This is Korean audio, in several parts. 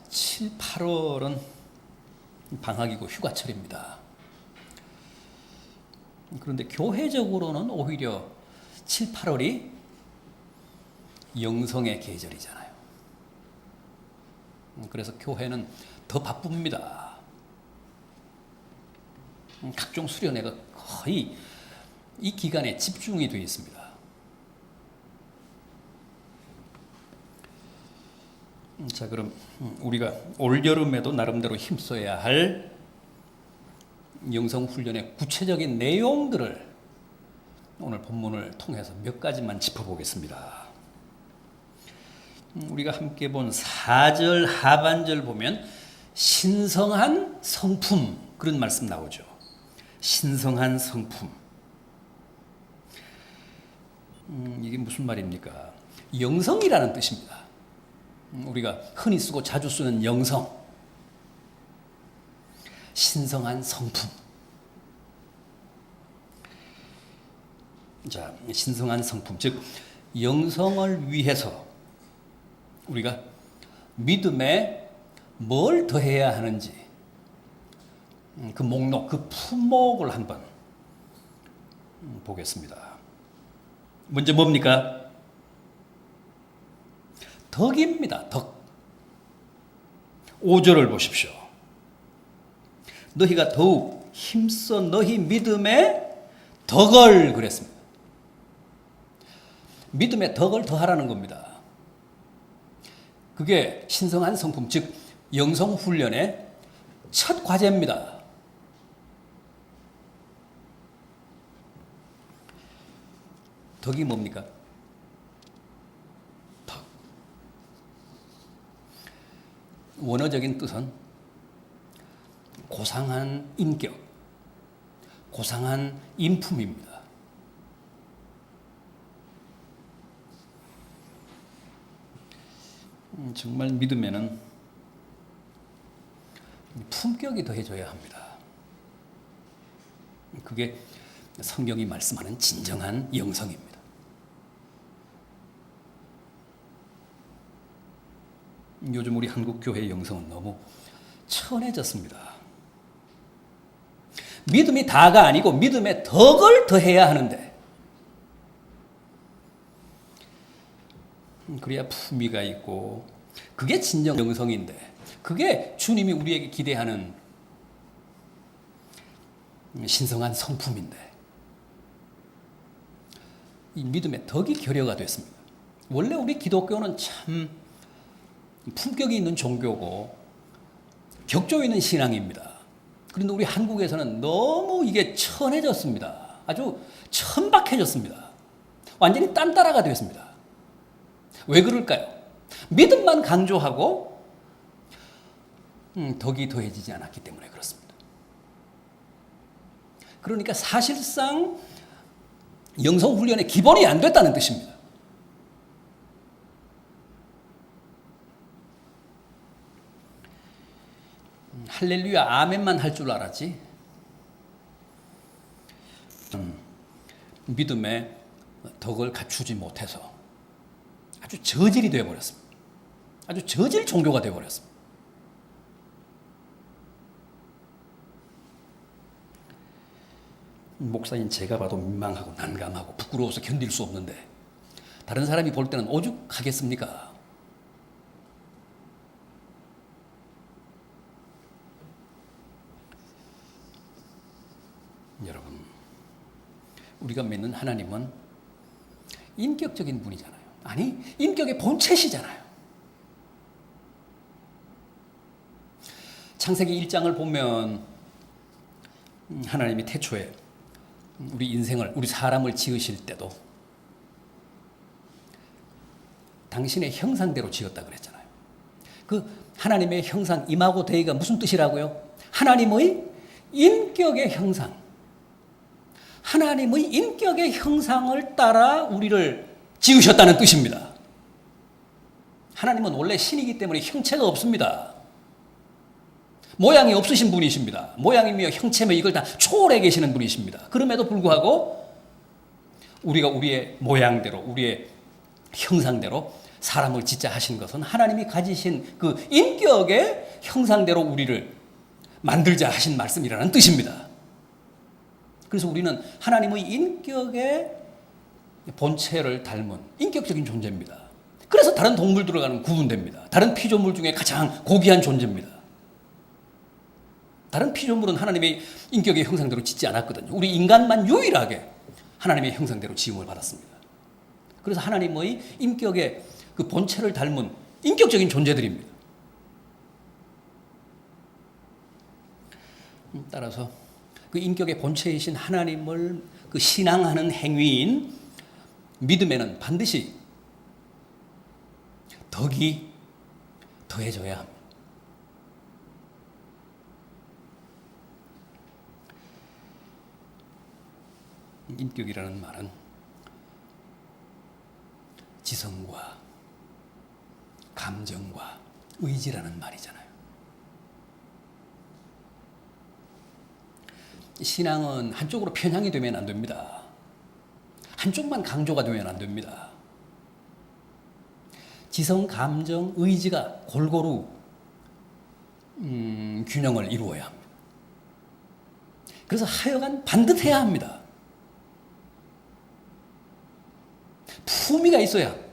7, 8월은 방학이고 휴가철입니다. 그런데 교회적으로는 오히려 7, 8월이 영성의 계절이잖아요. 그래서 교회는 더 바쁩니다. 각종 수련회가 거의 이 기간에 집중이 되어 있습니다. 자, 그럼 우리가 올여름에도 나름대로 힘써야 할 영성훈련의 구체적인 내용들을 오늘 본문을 통해서 몇 가지만 짚어보겠습니다. 우리가 함께 본 4절 하반절 보면 신성한 성품, 그런 말씀 나오죠. 신성한 성품. 이게 무슨 말입니까? 영성이라는 뜻입니다. 우리가 흔히 쓰고 자주 쓰는 영성, 신성한 성품. 자, 신성한 성품, 즉 영성을 위해서 우리가 믿음에 뭘 더해야 하는지 그 목록, 그 품목을 한번 보겠습니다. 먼저 뭡니까? 덕입니다. 덕. 5절을 보십시오. 너희가 더욱 힘써 너희 믿음에 덕을, 그랬습니다. 믿음에 덕을 더하라는 겁니다. 그게 신성한 성품, 즉 영성훈련의 첫 과제입니다. 덕이 뭡니까? 원어적인 뜻은 고상한 인격, 고상한 인품입니다. 정말 믿음에는 품격이 더해져야 합니다. 그게 성경이 말씀하는 진정한 영성입니다. 요즘 우리 한국 교회의 영성은 너무 천해졌습니다. 믿음이 다가 아니고 믿음의 덕을 더해야 하는데, 그래야 품위가 있고 그게 진정 영성인데, 그게 주님이 우리에게 기대하는 신성한 성품인데, 이 믿음의 덕이 결여가 됐습니다. 원래 우리 기독교는 참 품격이 있는 종교고 격조 있는 신앙입니다. 그런데 우리 한국에서는 너무 이게 천해졌습니다. 아주 천박해졌습니다. 완전히 딴따라가 되었습니다. 왜 그럴까요? 믿음만 강조하고 덕이 더해지지 않았기 때문에 그렇습니다. 그러니까 사실상 영성훈련의 기본이 안 됐다는 뜻입니다. 할렐루야 아멘만 할 줄 알았지 믿음의 덕을 갖추지 못해서 아주 저질이 되어버렸습니다. 아주 저질 종교가 되어버렸습니다. 목사인 제가 봐도 민망하고 난감하고 부끄러워서 견딜 수 없는데 다른 사람이 볼 때는 오죽하겠습니까? 여러분, 우리가 믿는 하나님은 인격적인 분이잖아요. 아니, 인격의 본체시잖아요. 창세기 1장을 보면 하나님이 태초에 우리 인생을, 우리 사람을 지으실 때도 당신의 형상대로 지었다 그랬잖아요. 그 하나님의 형상, 이마고 데이가 무슨 뜻이라고요? 하나님의 인격의 형상. 하나님의 인격의 형상을 따라 우리를 지으셨다는 뜻입니다. 하나님은 원래 신이기 때문에 형체가 없습니다. 모양이 없으신 분이십니다. 모양이며 형체며 이걸 다 초월해 계시는 분이십니다. 그럼에도 불구하고 우리가 우리의 모양대로, 우리의 형상대로 사람을 짓자 하신 것은 하나님이 가지신 그 인격의 형상대로 우리를 만들자 하신 말씀이라는 뜻입니다. 그래서 우리는 하나님의 인격의 본체를 닮은 인격적인 존재입니다. 그래서 다른 동물들과는 구분됩니다. 다른 피조물 중에 가장 고귀한 존재입니다. 다른 피조물은 하나님의 인격의 형상대로 짓지 않았거든요. 우리 인간만 유일하게 하나님의 형상대로 지음을 받았습니다. 그래서 하나님의 인격의 그 본체를 닮은 인격적인 존재들입니다. 따라서 그 인격의 본체이신 하나님을 그 신앙하는 행위인 믿음에는 반드시 덕이 더해져야 합니다. 인격이라는 말은 지성과 감정과 의지라는 말이잖아요. 신앙은 한쪽으로 편향이 되면 안 됩니다. 한쪽만 강조가 되면 안 됩니다. 지성, 감정, 의지가 골고루 균형을 이루어야 합니다. 그래서 하여간 반듯해야 합니다. 품위가 있어야 합니다.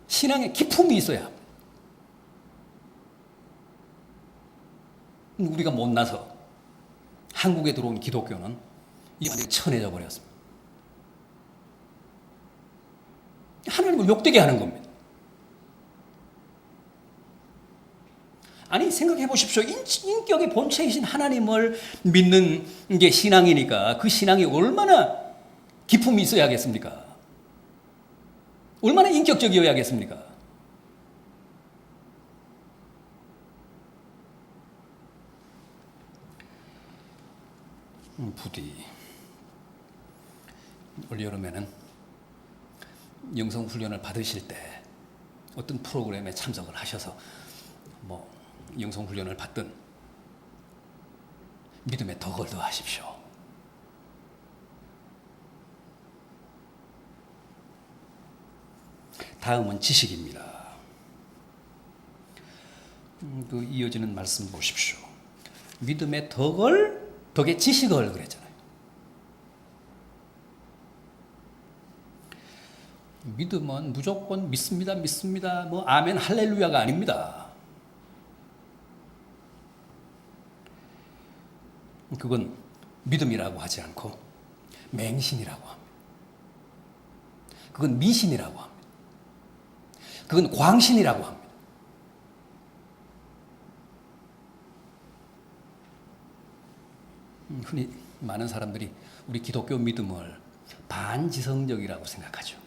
신앙에 기품이 있어야 합니다. 우리가 못나서 한국에 들어온 기독교는 이 안에 천해져 버렸습니다. 하나님을 욕되게 하는 겁니다. 아니 생각해 보십시오. 인격의 본체이신 하나님을 믿는 게 신앙이니까 그 신앙이 얼마나 기품이 있어야겠습니까? 얼마나 인격적이어야겠습니까? 부디 올 여름에는 영성훈련을 받으실 때 어떤 프로그램에 참석을 하셔서 영성훈련을 받든 믿음에 덕을 더하십시오. 다음은 지식입니다. 그 이어지는 말씀 보십시오. 믿음의 덕의 지식을 그랬잖아요. 믿음은 무조건 믿습니다, 아멘, 할렐루야가 아닙니다. 그건 믿음이라고 하지 않고 맹신이라고 합니다. 그건 미신이라고 합니다. 그건 광신이라고 합니다. 흔히 많은 사람들이 우리 기독교 믿음을 반지성적이라고 생각하죠.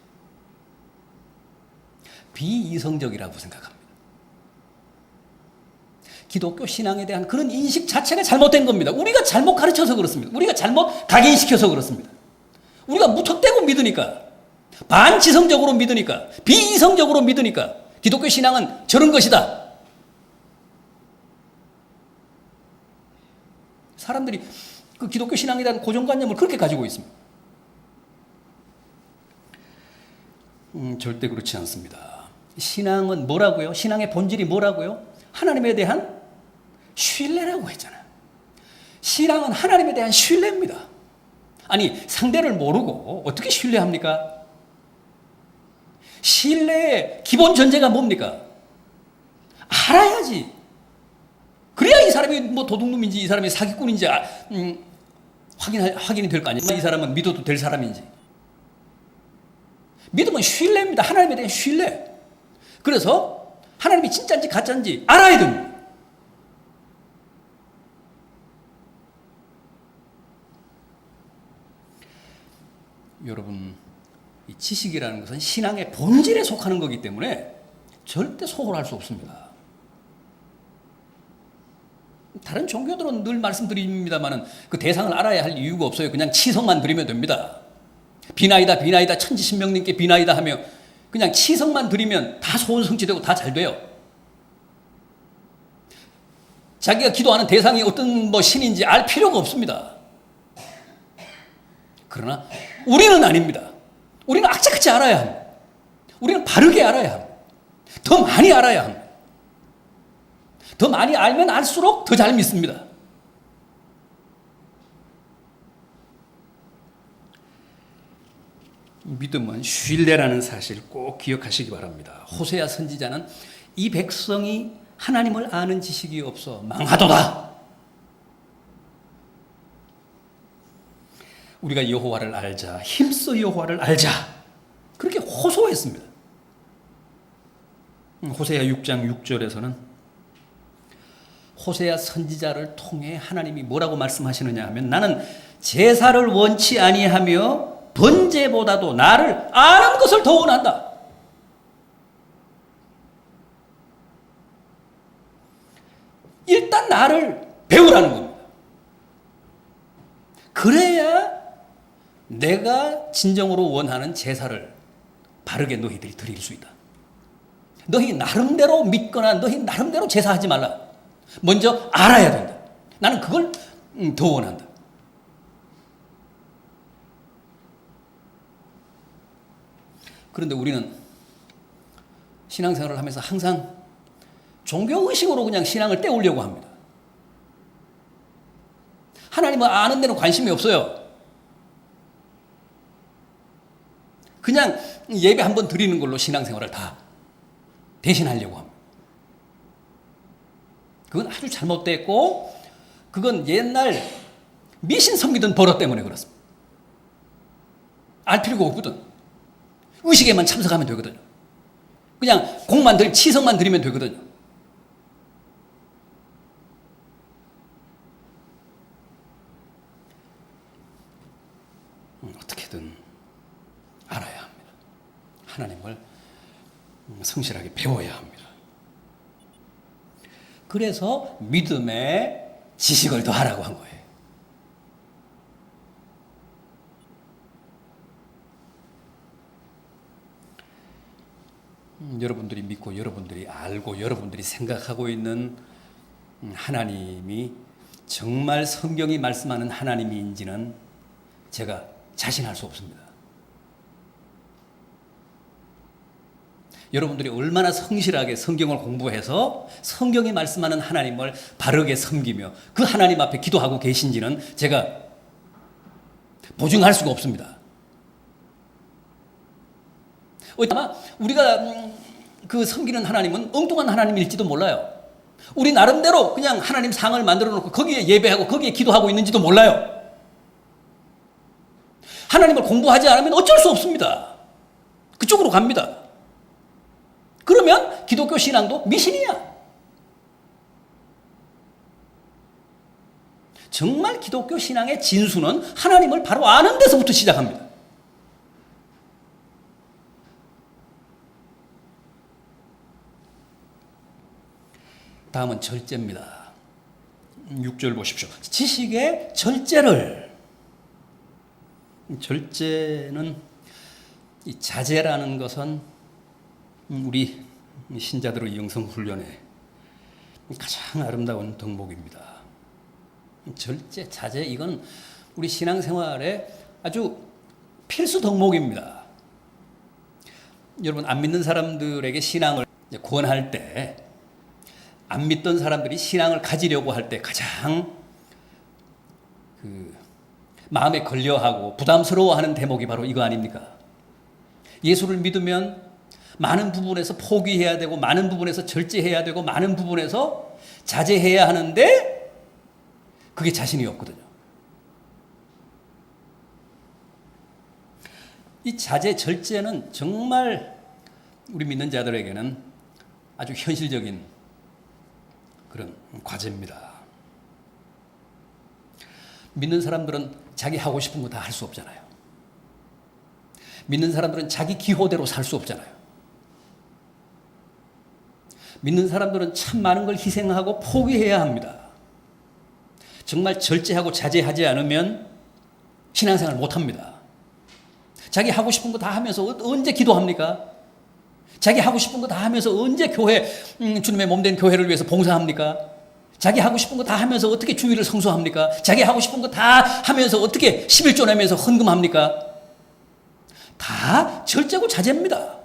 비이성적이라고 생각합니다. 기독교 신앙에 대한 그런 인식 자체가 잘못된 겁니다. 우리가 잘못 가르쳐서 그렇습니다. 우리가 잘못 각인시켜서 그렇습니다. 우리가 무턱대고 믿으니까, 반지성적으로 믿으니까, 비이성적으로 믿으니까 기독교 신앙은 저런 것이다. 사람들이 그 기독교 신앙에 대한 고정관념을 그렇게 가지고 있습니다. 절대 그렇지 않습니다. 신앙은 뭐라고요? 신앙의 본질이 뭐라고요? 하나님에 대한 신뢰라고 했잖아요. 신앙은 하나님에 대한 신뢰입니다. 아니, 상대를 모르고 어떻게 신뢰합니까? 신뢰의 기본 전제가 뭡니까? 알아야지. 그래야 이 사람이 도둑놈인지 이 사람이 사기꾼인지 확인이 될 거 아니에요. 이 사람은 믿어도 될 사람인지. 믿음은 신뢰입니다. 하나님에 대한 신뢰. 그래서 하나님이 진짜인지 가짜인지 알아야 됩니다. 여러분, 이 지식이라는 것은 신앙의 본질에 속하는 거기 때문에 절대 소홀할 수 없습니다. 다른 종교들은 늘 말씀드립니다만은 그 대상을 알아야 할 이유가 없어요. 그냥 치성만 드리면 됩니다. 비나이다 천지신명님께 비나이다 하며 그냥 치성만 드리면 다 소원 성취되고 다 잘 돼요. 자기가 기도하는 대상이 어떤 신인지 알 필요가 없습니다. 그러나 우리는 아닙니다. 우리는 악착같이 알아야 합니다. 우리는 바르게 알아야 합니다. 더 많이 알아야 합니다. 더 많이 알면 알수록 더 잘 믿습니다. 믿음은 신뢰라는 사실 꼭 기억하시기 바랍니다. 호세아 선지자는 이 백성이 하나님을 아는 지식이 없어 망하도다. 우리가 여호와를 알자, 힘써 여호와를 알자, 그렇게 호소했습니다. 호세아 6장 6절에서는 호세아 선지자를 통해 하나님이 뭐라고 말씀하시느냐 하면, 나는 제사를 원치 아니하며 번제보다도 나를 아는 것을 더 원한다. 일단 나를 배우라는 겁니다. 그래야 내가 진정으로 원하는 제사를 바르게 너희들이 드릴 수 있다. 너희 나름대로 믿거나 너희 나름대로 제사하지 말라. 먼저 알아야 된다. 나는 그걸 더 원한다. 그런데 우리는 신앙생활을 하면서 항상 종교의식으로 그냥 신앙을 때우려고 합니다. 하나님을 아는 데는 관심이 없어요. 그냥 예배 한번 드리는 걸로 신앙생활을 다 대신하려고 합니다. 그건 아주 잘못됐고, 그건 옛날 미신 섬기던 버릇 때문에 그렇습니다. 알 필요가 없거든. 의식에만 참석하면 되거든요. 그냥 치성만 드리면 되거든요. 어떻게든 알아야 합니다. 하나님을 성실하게 배워야 합니다. 그래서 믿음의 지식을 더하라고 한 거예요. 여러분들이 믿고 여러분들이 알고 여러분들이 생각하고 있는 하나님이 정말 성경이 말씀하는 하나님인지는 제가 자신할 수 없습니다. 여러분들이 얼마나 성실하게 성경을 공부해서 성경이 말씀하는 하나님을 바르게 섬기며 그 하나님 앞에 기도하고 계신지는 제가 보증할 수가 없습니다. 아마 우리가 그 섬기는 하나님은 엉뚱한 하나님일지도 몰라요. 우리 나름대로 그냥 하나님 상을 만들어 놓고 거기에 예배하고 거기에 기도하고 있는지도 몰라요. 하나님을 공부하지 않으면 어쩔 수 없습니다. 그쪽으로 갑니다. 그러면 기독교 신앙도 미신이야. 정말 기독교 신앙의 진수는 하나님을 바로 아는 데서부터 시작합니다. 다음은 절제입니다. 6절 보십시오. 지식의 절제는 이 자제라는 것은 우리 신자들의 영성훈련에 가장 아름다운 덕목입니다. 절제, 자제, 이건 우리 신앙생활에 아주 필수 덕목입니다. 여러분, 안 믿는 사람들에게 신앙을 권할 때, 안 믿던 사람들이 신앙을 가지려고 할 때 가장 마음에 걸려하고 부담스러워하는 대목이 바로 이거 아닙니까? 예수를 믿으면 많은 부분에서 포기해야 되고, 많은 부분에서 절제해야 되고, 많은 부분에서 자제해야 하는데 그게 자신이 없거든요. 이 자제, 절제는 정말 우리 믿는 자들에게는 아주 현실적인 그런 과제입니다. 믿는 사람들은 자기 하고 싶은 거 다 할 수 없잖아요. 믿는 사람들은 자기 기호대로 살 수 없잖아요. 믿는 사람들은 참 많은 걸 희생하고 포기해야 합니다. 정말 절제하고 자제하지 않으면 신앙생활 못합니다. 자기 하고 싶은 거 다 하면서 언제 기도합니까? 자기 하고 싶은 거 다 하면서 언제 주님의 몸된 교회를 위해서 봉사합니까? 자기 하고 싶은 거 다 하면서 어떻게 주일을 성수합니까? 자기 하고 싶은 거 다 하면서 어떻게 11조 내면서 헌금합니까? 다 절제고 자제입니다.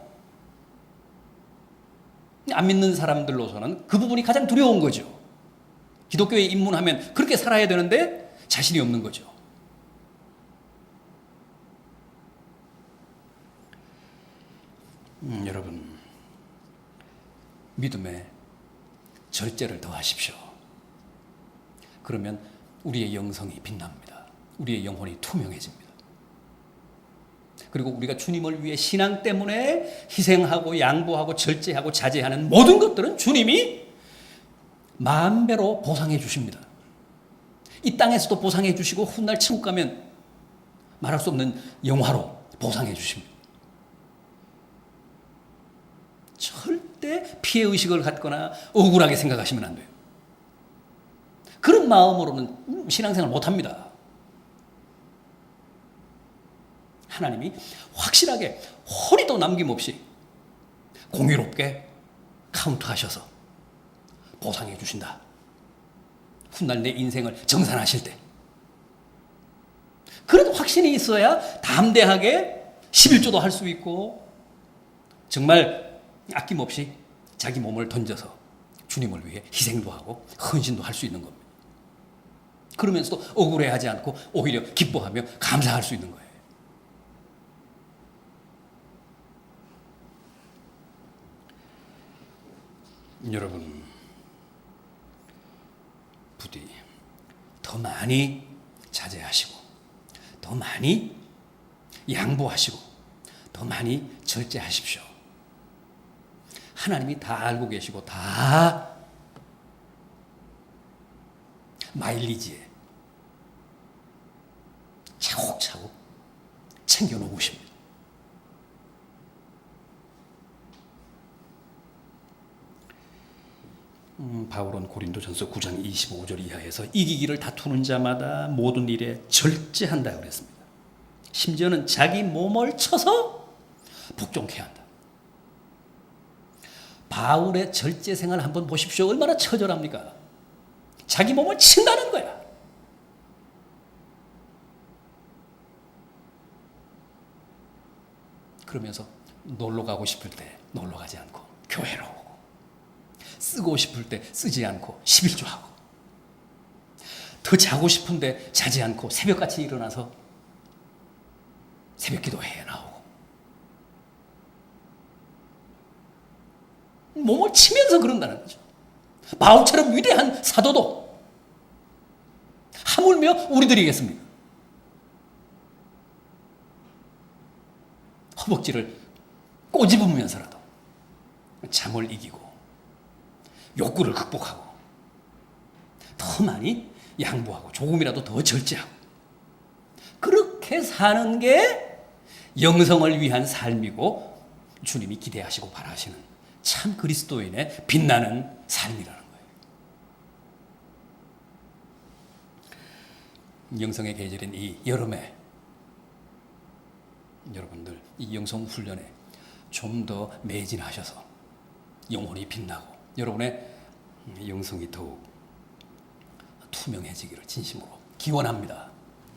안 믿는 사람들로서는 그 부분이 가장 두려운 거죠. 기독교에 입문하면 그렇게 살아야 되는데 자신이 없는 거죠. 여러분, 믿음에 절제를 더하십시오. 그러면 우리의 영성이 빛납니다. 우리의 영혼이 투명해집니다. 그리고 우리가 주님을 위해 신앙 때문에 희생하고 양보하고 절제하고 자제하는 모든 것들은 주님이 만배로 보상해 주십니다. 이 땅에서도 보상해 주시고 훗날 천국 가면 말할 수 없는 영화로 보상해 주십니다. 절대 피해의식을 갖거나 억울하게 생각하시면 안 돼요. 그런 마음으로는 신앙생활 못합니다. 하나님이 확실하게 허리도 남김없이 공유롭게 카운트하셔서 보상해 주신다. 훗날 내 인생을 정산하실 때. 그런 확신이 있어야 담대하게 11조도 할 수 있고 정말 아낌없이 자기 몸을 던져서 주님을 위해 희생도 하고 헌신도 할 수 있는 겁니다. 그러면서도 억울해하지 않고 오히려 기뻐하며 감사할 수 있는 거예요. 여러분, 부디 더 많이 자제하시고 더 많이 양보하시고 더 많이 절제하십시오. 하나님이 다 알고 계시고 다 마일리지에 차곡차곡 챙겨놓으십니다. 바울은 고린도전서 9장 25절 이하에서 이기기를 다투는 자마다 모든 일에 절제한다 그랬습니다. 심지어는 자기 몸을 쳐서 복종케 한다. 바울의 절제 생활 한번 보십시오. 얼마나 처절합니까? 자기 몸을 친다는 거야. 그러면서 놀러 가고 싶을 때 놀러 가지 않고 교회로 오고, 쓰고 싶을 때 쓰지 않고 11조하고, 더 자고 싶은데 자지 않고 새벽같이 일어나서 새벽 기도회에 나오고, 몸을 치면서 그런다는 거죠. 바울처럼 위대한 사도도 하물며 우리들이겠습니까? 허벅지를 꼬집으면서라도 잠을 이기고 욕구를 극복하고 더 많이 양보하고 조금이라도 더 절제하고 그렇게 사는 게 영성을 위한 삶이고 주님이 기대하시고 바라시는 참 그리스도인의 빛나는 삶이라는 거예요. 영성의 계절인 이 여름에 여러분들 이 영성 훈련에 좀 더 매진하셔서 영혼이 빛나고 여러분의 영성이 더욱 투명해지기를 진심으로 기원합니다.